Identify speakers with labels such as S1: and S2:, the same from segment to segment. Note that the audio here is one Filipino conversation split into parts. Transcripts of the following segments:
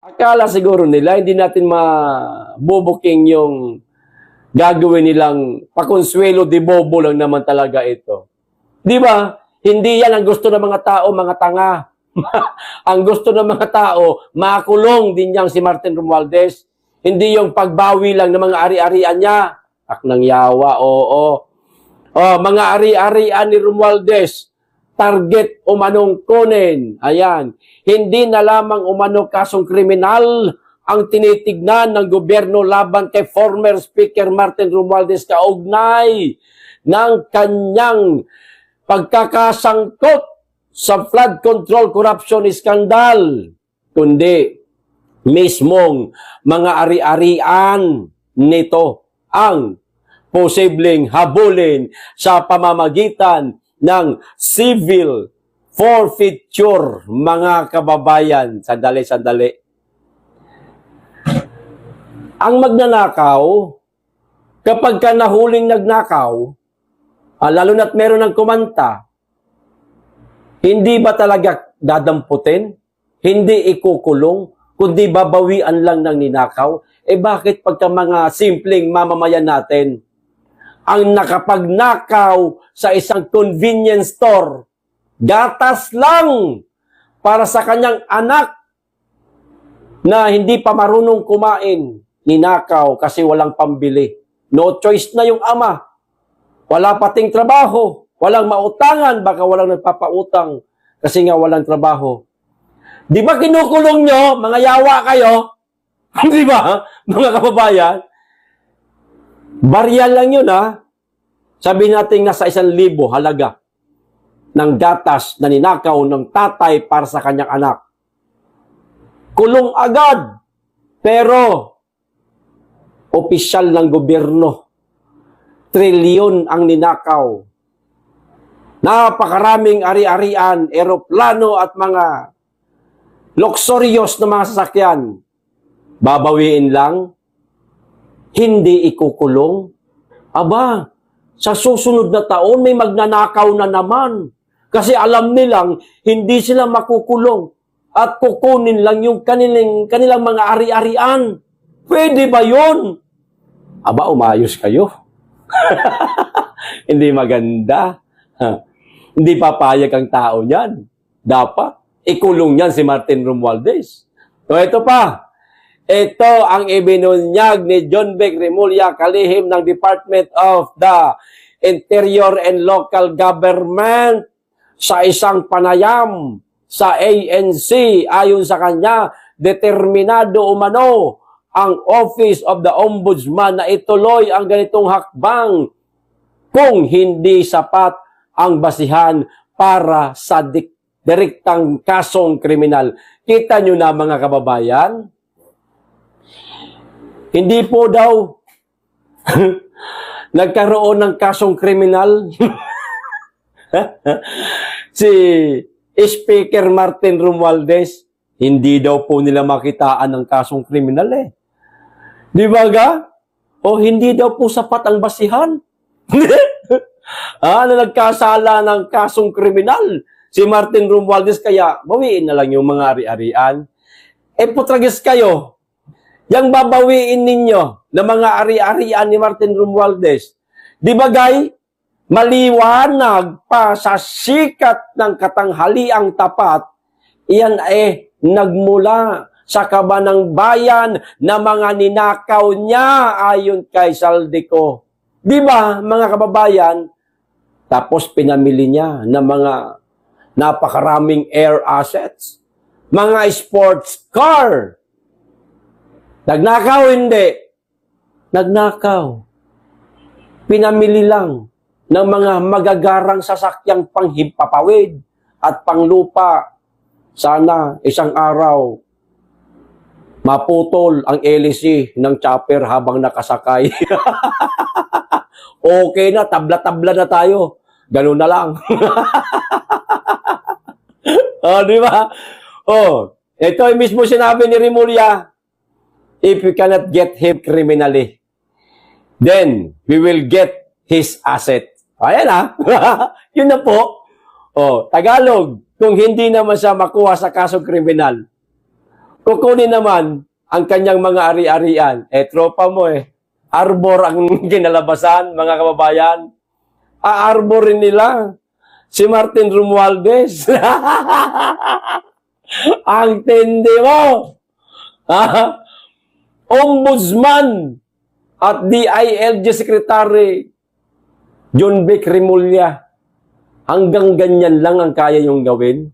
S1: Akala siguro nila hindi natin mabubuking yung gagawin nilang pakonsuelo de bobo lang naman talaga ito. Di ba? Hindi yan ang gusto ng mga tao, mga tanga. Ang gusto ng mga tao, makulong din yang si Martin Romualdez. Hindi yung pagbawi lang ng mga ari-arian niya. Aknang yawa, oo. Oh, mga ari-arian ni Romualdez, target umanong kunin. Ayan. Hindi na lamang umano kasong kriminal ang tinitignan ng gobyerno laban kay former Speaker Martin Romualdez kaugnay ng kanyang pagkakasangkot sa flood control corruption scandal, kundi mismong mga ari-arian nito ang posibleng habulin sa pamamagitan ng civil forfeiture, mga kababayan. Sandali. Ang magnanakaw, kapag ka nahuling nagnakaw, lalo na't meron ng kumanta, hindi ba talaga dadamputin? Hindi ikukulong? Kundi babawian lang ng ninakaw? Bakit pagka mga simpleng mamamayan natin, ang nakapagnakaw sa isang convenience store, gatas lang para sa kanyang anak na hindi pa marunong kumain, ninakaw kasi walang pambili. No choice na yung ama. Wala pating trabaho. Walang mautangan. Baka walang nagpapautang kasi nga walang trabaho. Di ba kinukulong nyo? Mga yawa kayo? Di ba? Mga kababayan? Barya lang yun, ha? Sabi natin nasa 1,000 halaga ng gatas na ninakaw ng tatay para sa kanyang anak. Kulong agad. Pero, opisyal ng gobyerno, trilyon ang ninakaw. Napakaraming ari-arian, eroplano at mga luxurious na mga sasakyan. Babawiin lang, hindi ikukulong. Aba, sa susunod na taon may magnanakaw na naman. Kasi alam nilang hindi sila makukulong at kukunin lang yung kanilang mga ari-arian. Pwede ba yun? Aba, umayos kayo. Hindi maganda. Hindi papayag ang tao niyan. Dapat ikulong niyan si Martin Romualdez. So ito pa. Ito ang ibinunyag ni John Vic Remulla, kalihim ng Department of the Interior and Local Government sa isang panayam sa ANC. Ayon sa kanya, determinado umano ang Office of the Ombudsman na ituloy ang ganitong hakbang kung hindi sapat ang basihan para sa direktang kasong kriminal. Kita nyo na mga kababayan, hindi po daw nagkaroon ng kasong kriminal si Speaker Martin Romualdez. Hindi daw po nila makitaan ng kasong kriminal Di ba ga? O hindi daw po sapat ang basihan. Na nagkasala ng kasong kriminal si Martin Romualdez, kaya bawiin na lang yung mga ari-arian. Putragis kayo, yung babawiin ninyo na mga ari-arian ni Martin Romualdez, di ba gay, maliwanag pa sa sikat ng katanghaliang tapat, iyan nagmula sa kabanang bayan na mga ninakaw niya ayon kay Saldico. Di ba, mga kababayan? Tapos pinamili niya ng mga napakaraming air assets, mga sports car. Nagnakaw, hindi. Nagnakaw. Pinamili lang ng mga magagarang sasakyang panghimpapawid at panglupa. Sana isang araw maputol ang LC ng chopper habang nakasakay. Okay na, tabla-tabla na tayo. Ganun na lang. Di ba? Ito ay mismo sinabi ni Remulla, if we cannot get him criminally, then we will get his asset. Ayan Yun na po. Tagalog, kung hindi naman siya makuha sa kasong kriminal, Kukunin naman ang kanyang mga ari-arian. Tropa mo Arbor ang kinalabasan, mga kababayan. Aarborin nila si Martin Romualdez. Ang tindi mo. Ombudsman at DILG Secretary John Vic Remulla. Hanggang ganyan lang ang kaya yung gawin.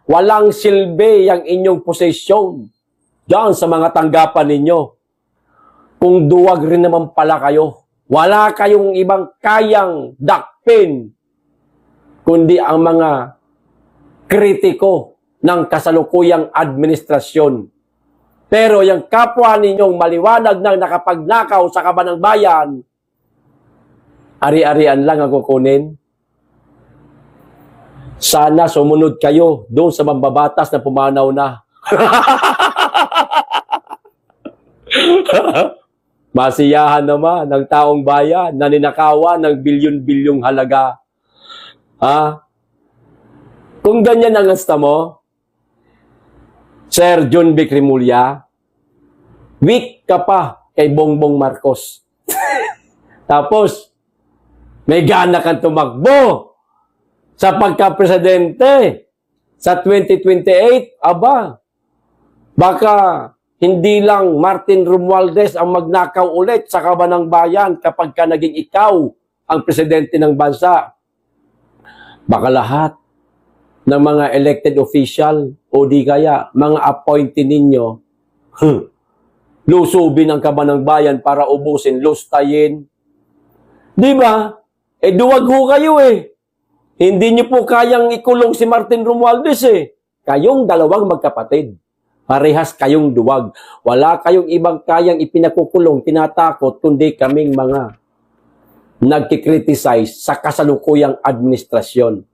S1: Walang silbi ang inyong posisyon diyan sa mga tanggapan ninyo. Kung duwag rin naman pala kayo, wala kayong ibang kayang dakpin kundi ang mga kritiko ng kasalukuyang administrasyon. Pero yung kapwa ninyong maliwanag na nakapagnakaw sa kaban ng bayan, ari-arian lang ang kukunin. Sana sumunod kayo doon sa mambabatas na pumanaw na. Masiyahan naman ng taong bayan na ninakawan ng bilyon-bilyong halaga. Kung ganyan ang gusto mo, Sir John Vic Remulla, weak ka pa kay Bongbong Marcos. Tapos, may gana kang tumakbo sa pagka-presidente sa 2028, baka hindi lang Martin Romualdez ang magnakaw ulit sa kaban ng bayan kapag ka naging ikaw ang presidente ng bansa. Baka lahat ng mga elected official o di kaya mga appointee ninyo, lusubin ang kaban ng bayan para ubusin, lustayin. Di ba? Duwag ho kayo Hindi niyo po kayang ikulong si Martin Romualdez Kayong dalawang magkapatid. Parehas kayong duwag. Wala kayong ibang kayang ipinakukulong, tinatakot, kundi kaming mga nagkikriticize sa kasalukuyang administrasyon.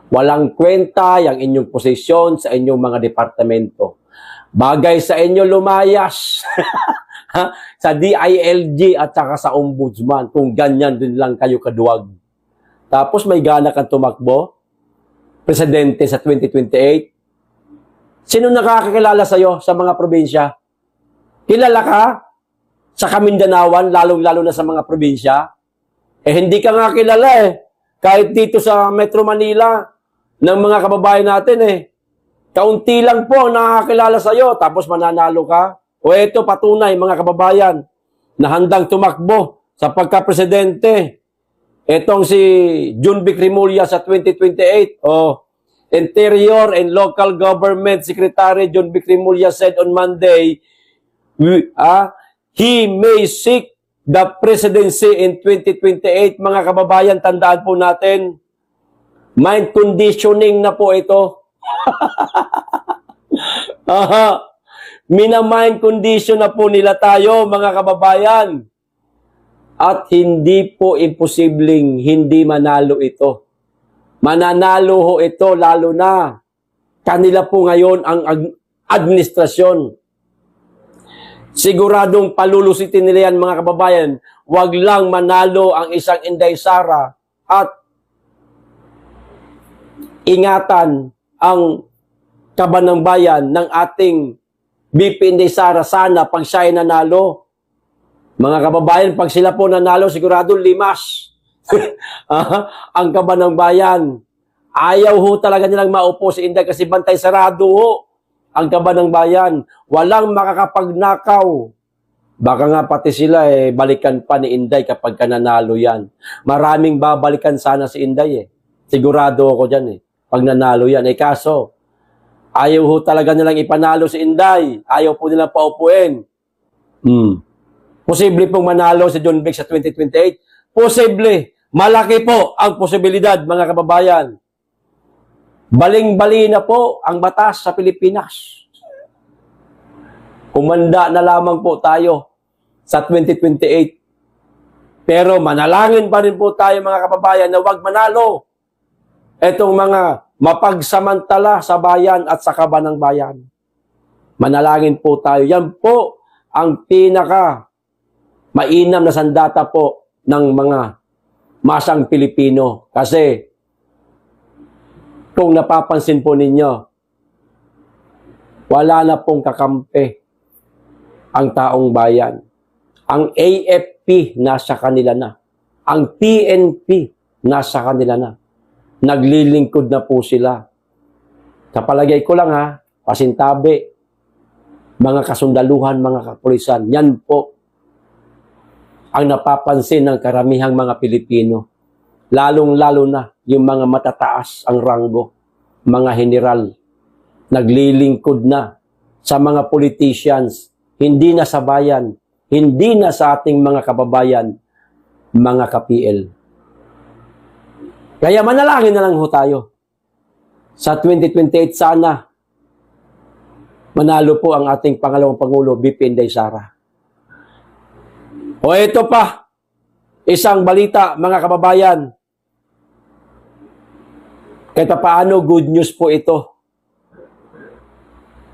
S1: Walang kwenta yung inyong posisyon sa inyong mga departamento. Bagay sa inyo lumayas sa DILG at saka sa Ombudsman kung ganyan din lang kayo kaduwag. Tapos may gana kang tumakbo, presidente sa 2028. Sino nakakakilala sa'yo sa mga probinsya? Kilala ka sa Kamindanawan, lalong-lalo na sa mga probinsya? Hindi ka nga kilala Kahit dito sa Metro Manila, ng mga kababayan natin kaunti lang po ang nakakilala sa'yo, tapos mananalo ka. O ito patunay, mga kababayan, na handang tumakbo sa pagka-presidente. Etong si John Vic Remulla sa 2028. Interior and Local Government Secretary John Vic Remulla said on Monday, he may seek the presidency in 2028. Mga kababayan, tandaan po natin, mind conditioning na po ito. Mina-mind condition na po nila tayo, mga kababayan. At hindi po imposibleng hindi manalo ito. Mananalo ho ito, lalo na kanila po ngayon ang administrasyon. Siguradong palulusitin nila yan, mga kababayan. Huwag lang manalo ang isang Inday Sara at ingatan ang kaban ng bayan ng ating BP Inday Sara. Sana pag siya ay nanalo, mga kababayan, pag sila po nanalo, sigurado limas ang kaban ng bayan. Ayaw ho talaga nilang maupo si Inday kasi bantay sarado ho ang kaban ng bayan. Walang makakapagnakaw. Baka nga pati sila balikan pa ni Inday kapag nanalo yan. Maraming babalikan sana si Inday Sigurado ako dyan pag nanalo yan. Kaso, ayaw ho talaga nilang ipanalo si Inday. Ayaw po nilang paupuin. Posible pong manalo si John Vic sa 2028. Posible. Malaki po ang posibilidad, mga kababayan. Baling-bali na po ang batas sa Pilipinas. Kumanda na lamang po tayo sa 2028. Pero manalangin pa rin po tayo, mga kababayan, na huwag manalo itong mga mapagsamantala sa bayan at sa kaban ng bayan. Manalangin po tayo. Yan po ang pinaka mainam na sandata po ng mga masang Pilipino. Kasi kung napapansin po ninyo, Wala na pong kakampi ang taong bayan. Ang AFP nasa kanila na. Ang PNP nasa kanila na. Naglilingkod na po sila. Sa palagay ko lang pasintabi, mga kasundaluhan, mga kapulisan, yan po ang napapansin ng karamihang mga Pilipino. Lalong-lalo na yung mga matataas ang ranggo, mga general, naglilingkod na sa mga politicians, hindi na sa bayan, hindi na sa ating mga kababayan, mga ka-PL. Kaya manalangin na lang ho tayo. Sa 2028 sana, manalo po ang ating pangalawang Pangulo, BP Inday Sara. O ito pa, isang balita, mga kababayan. Kahit paano, good news po ito.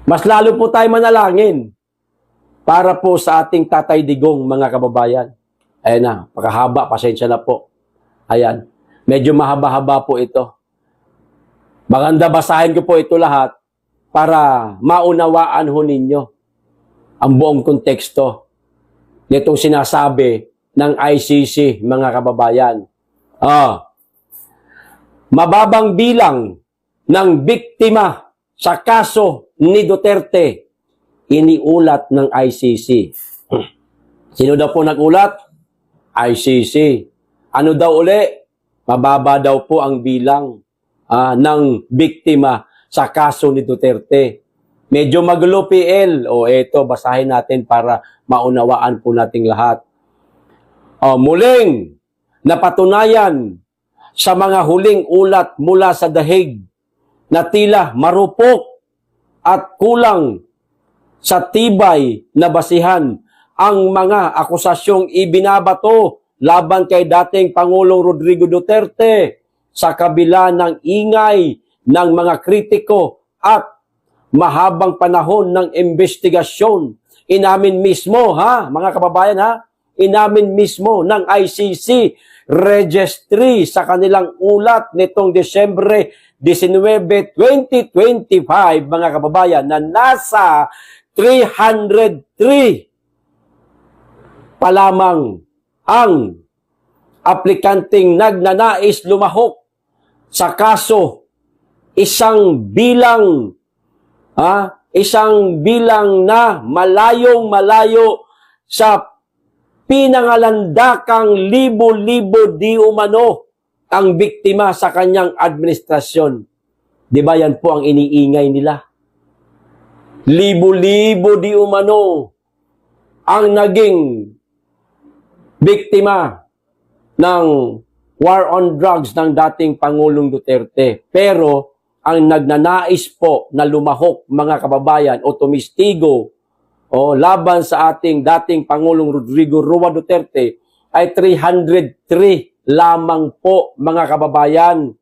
S1: Mas lalo po tayo manalangin para po sa ating Tatay Digong, mga kababayan. Ayan na, pakahaba, pasensya na po. Ayan, medyo mahaba-haba po ito. Maganda basahin ko po ito lahat para maunawaan ho ninyo ang buong konteksto nitong sinasabi ng ICC, mga kababayan. Mababang bilang ng biktima sa kaso ni Duterte, iniulat ng ICC. Sino daw po nagulat? ICC. Ano daw uli? Mababa daw po ang bilang ng biktima sa kaso ni Duterte. Medyo magulo, PL. O eto, basahin natin para maunawaan po nating lahat. Muling napatunayan sa mga huling ulat mula sa The Hague na tila marupok at kulang sa tibay na basihan ang mga akusasyong ibinabato laban kay dating Pangulong Rodrigo Duterte sa kabila ng ingay ng mga kritiko at mahabang panahon ng investigasyon. Inamin mismo, mga kababayan, inamin mismo ng ICC registry sa kanilang ulat nitong Desyembre 19, 2025, mga kababayan, na nasa 303 pa lamang ang aplikanteng nagnanais lumahok sa kaso. Isang bilang na malayong-malayo sa pinangalandakang libo-libo di umano ang biktima sa kanyang administrasyon. Di ba yan po ang iniingay nila? Libo-libo di umano ang naging biktima ng war on drugs ng dating Pangulong Duterte. Pero ang nagnanais po na lumahok, mga kababayan, o tumistigo laban sa ating dating Pangulong Rodrigo Roa Duterte ay 303 lamang po, mga kababayan.